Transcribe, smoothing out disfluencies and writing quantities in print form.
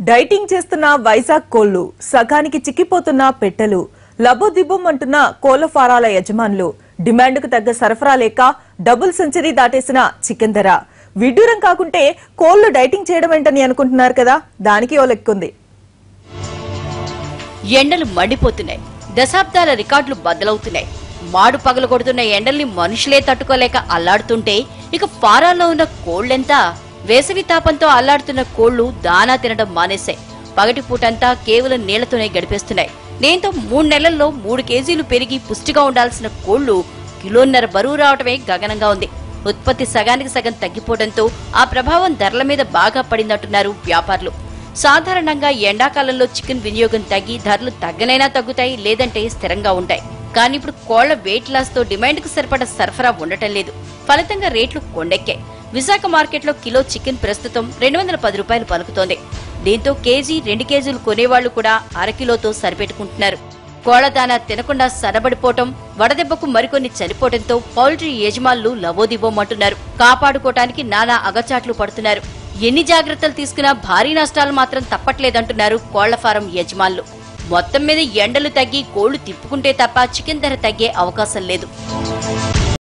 Dieting చేస్తున్న వైజాగ్ కోళ్లు, సగానికి చిక్కిపోతున్న పెట్టెలు, లబోదిబ్బోమంటున్న కోళ్ల ఫారాల యజమానులు, డిమాండ్కు తగ్గ సరఫరా లేక డబుల్ సెంచరీ దాటేసిన చికెన్ ధర. విడ్డూరం కాకుంటే కోళ్లు డైటింగ్ చేయడం ఏంటని అనుకుంటున్నారు కదా, దానికి ఓ లెక్కుంది. ఎండలు మండిపోతున్నాయి, దశాబ్దాల రికార్డులు బద్దలవుతున్నాయి. మాడు పగలు కొడుతున్న ఎండల్ని మనుషులే తట్టుకోలేక అల్లాడుతుంటే ఇక ఫారాల్లో ఉన్న కోళ్లెంత? వేసవి తాపంతో అల్లాడుతున్న కోళ్లు దానా తినడం మానేశాయి. పగటి పూటంతా కేవలం నీళ్లతోనే గడిపేస్తున్నాయి. దీంతో 3 నెలల్లో 3 కేజీలు పెరిగి పుష్టిగా ఉండాల్సిన కోళ్లు కిలోన్నర బరువు రావటమే గగనంగా ఉంది. ఉత్పత్తి సగానికి సగం తగ్గిపోవడంతో ఆ ప్రభావం ధరల మీద బాగా పడిందంటున్నారు వ్యాపారులు. సాధారణంగా ఎండాకాలంలో చికెన్ వినియోగం తగ్గి ధరలు తగ్గనైనా తగ్గుతాయి, లేదంటే స్థిరంగా ఉంటాయి. కానీ ఇప్పుడు కోళ్ల వెయిట్ లాస్ తో డిమాండ్ కు సరిపడ సరఫరా ఉండటం లేదు. ఫలితంగా రేట్లు కొండెక్కాయి. విశాఖ మార్కెట్లో కిలో చికెన్ ప్రస్తుతం 210 రూపాయలు పలుకుతోంది. దీంతో కేజీ 2 కేజీలు కొనేవాళ్లు కూడా అరకిలోతో సరిపెట్టుకుంటున్నారు. కోళ్ల దానా తినకుండా సన్నబడిపోవటం, వడదెబ్బకు మరికొన్ని చనిపోవడంతో పౌల్ట్రీ యజమానులు లవోదిబోమంటున్నారు. కాపాడుకోవటానికి నానా అగచాట్లు పడుతున్నారు. ఎన్ని జాగ్రత్తలు తీసుకున్నా భారీ నష్టాలు మాత్రం తప్పట్లేదంటున్నారు కోళ్ల ఫారం యజమానులు. మొత్తం మీద ఎండలు తగ్గి కోళ్లు తిప్పుకుంటే తప్ప చికెన్ ధర తగ్గే అవకాశం లేదు.